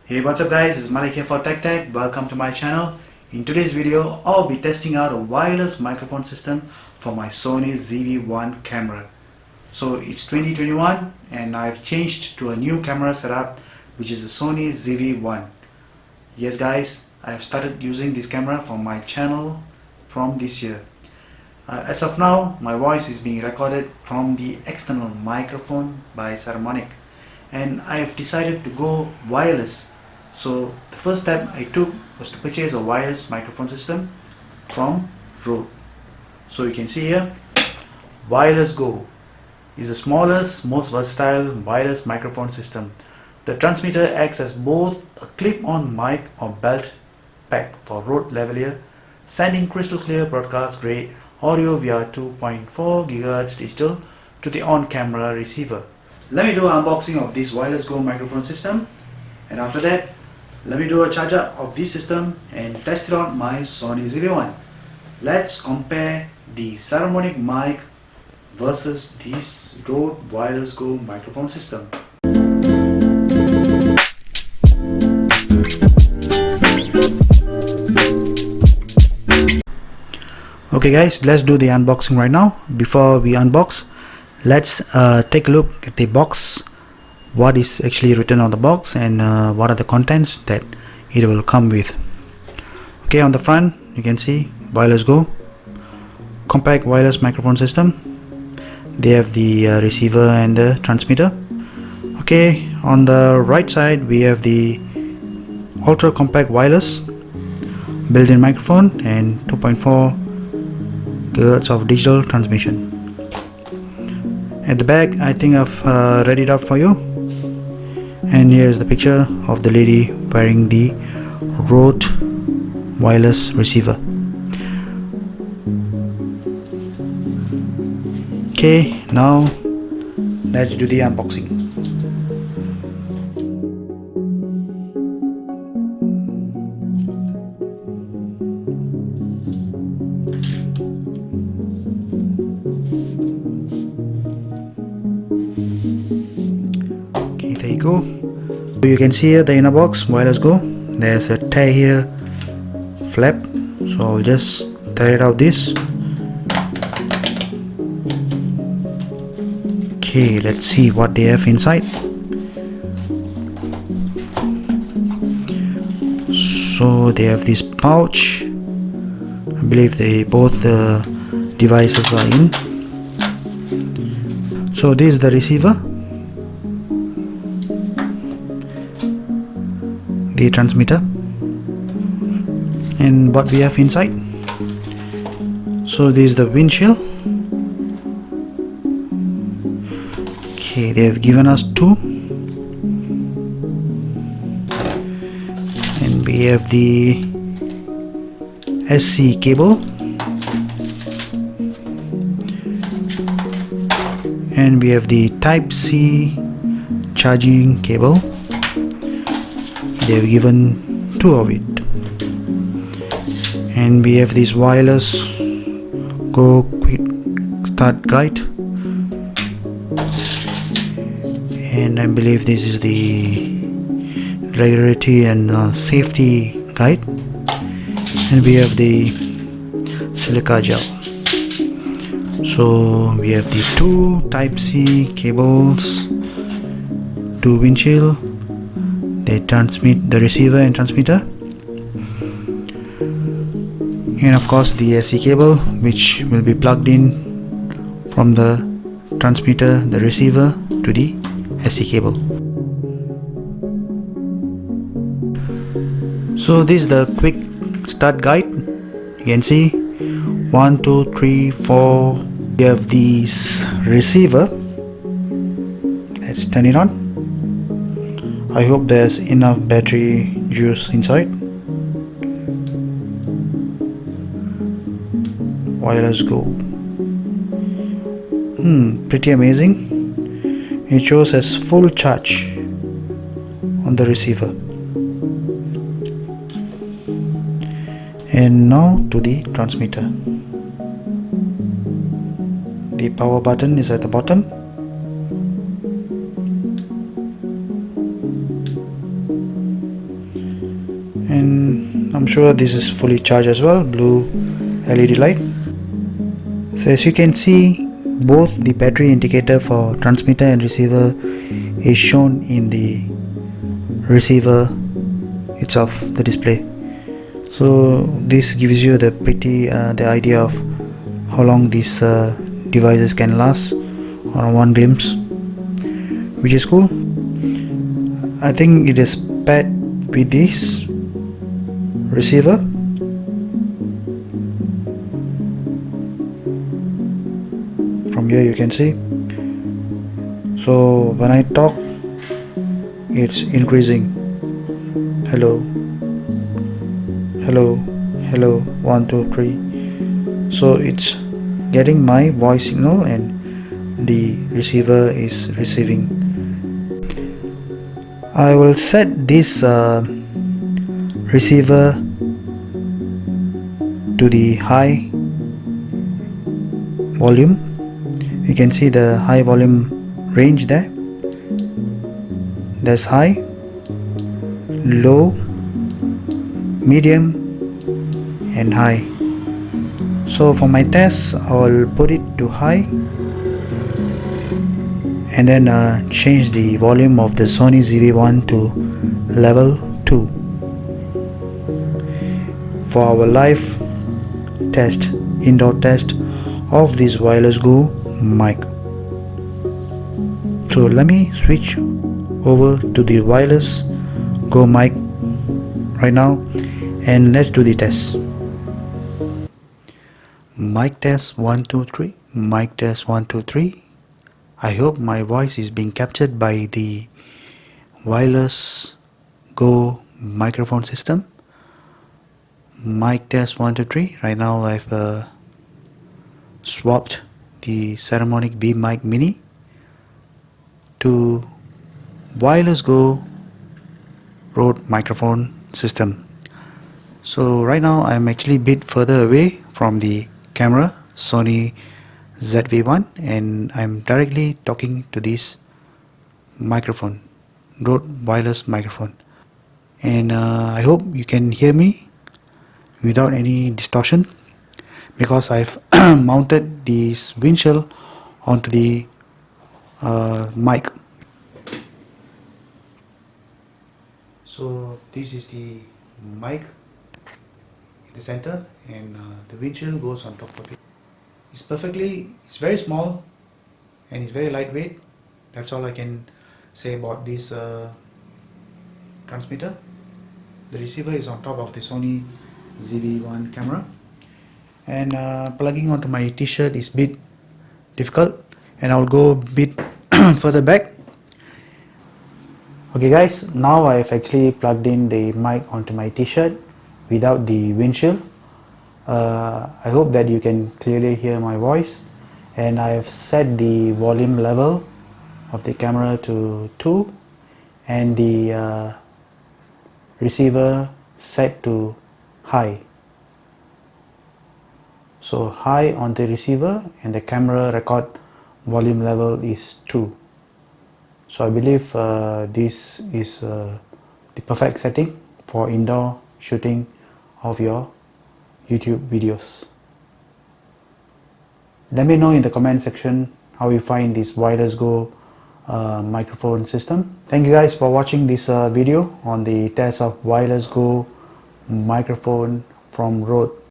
Hey, what's up guys, it's Malik here for Tech. Welcome to my channel. In today's video, I'll be testing out a wireless microphone system for my Sony ZV-1 camera. So it's 2021 and I've changed to a new camera setup, which is the Sony ZV-1. Yes guys, I've started using this camera for my channel from this year. As of now, my voice is being recorded from the external microphone by Saramonic, and I've decided to go wireless. So the first step I took was to purchase a wireless microphone system from Rode. So you can see here, Wireless Go is the smallest, most versatile wireless microphone system. The transmitter acts as both a clip-on mic or belt pack for Rode lavalier, sending crystal clear broadcast grade audio via 2.4 GHz digital to the on-camera receiver. Let me do an unboxing of this Wireless Go microphone system, and after that let me do a charge up of this system and test it on my Sony ZV-1. Let's compare the Saramonic mic versus this Rode Wireless Go microphone system. Okay guys, let's do the unboxing right now. Before we unbox, let's take a look at the box, what is actually written on the box, and what are the contents that it will come with. Okay, on the front you can see Wireless Go compact wireless microphone system. They have the receiver and the transmitter. Okay, on the right side we have the ultra compact wireless built-in microphone and 2.4 GHz of digital transmission. At the back, I think I've read it out for you, and here's the picture of the lady wearing the Rode wireless receiver. Okay, now let's do the unboxing. There you go. So you can see here the inner box, Wireless Go. There's a tear here flap, so I'll just tear it out this. Okay, let's see what they have inside. So they have this pouch. I believe both the devices are in. So this is the receiver, the transmitter, and what we have inside. So this is the windshield. Okay, they have given us two, and we have the SC cable, and we have the Type C charging cable. They have given two of it, and we have this Wireless Go quick start guide, and I believe this is the regularity and safety guide, and we have the silica gel. So we have the two Type C cables, two windshield. They transmit the receiver and transmitter, and of course the SC cable, which will be plugged in from the transmitter, the receiver, to the SC cable. So this is the quick start guide. You can see 1, 2, 3, 4. We have this receiver. Let's turn it on. I hope there's enough battery juice inside. Wireless Go. Pretty amazing. It shows as full charge on the receiver. And now to the transmitter. The power button is at the bottom. and I'm sure this is fully charged as well. Blue LED light. So as you can see, both the battery indicator for transmitter and receiver is shown in the receiver itself, the display. So this gives you the the idea of how long these devices can last on one glimpse, which is cool. I think it is paired with this receiver. From here you can see. So when I talk, it's increasing. Hello, hello, hello, 1 2 3. So it's getting my voice signal and the receiver is receiving. I will set this receiver to the high volume. You can see the high volume range there. There's high, low, medium and high. So for my test, I'll put it to high and then change the volume of the Sony ZV-1 to level 2 for our live test, indoor test of this wireless Go mic. So let me switch over to the wireless Go mic right now and let's do the test. Mic test 1 2 3. Mic test 1 2 3. I hope my voice is being captured by the wireless Go microphone system. Mic test 1 2 3. Right now I've swapped the Ceremonic B mic mini to wireless Go Rode microphone system. So right now I'm actually a bit further away from the camera, Sony ZV-1, and I'm directly talking to this microphone, Rode wireless microphone, and I hope you can hear me without any distortion because I've mounted this windshield onto the mic. So this is the mic in the center and the windshield goes on top of it. It's very small and it's very lightweight. That's all I can say about this transmitter. The receiver is on top of the Sony ZV-1 camera, and plugging onto my t-shirt is a bit difficult, and I'll go a bit further back. Okay guys, now I've actually plugged in the mic onto my t-shirt without the windshield. I hope that you can clearly hear my voice, and I've set the volume level of the camera to 2 and the receiver set to high. So high on the receiver and the camera record volume level is 2. So I believe this is the perfect setting for indoor shooting of your YouTube videos. Let me know in the comment section how you find this wireless Go microphone system. Thank you guys for watching this video on the test of wireless Go microphone from Rode.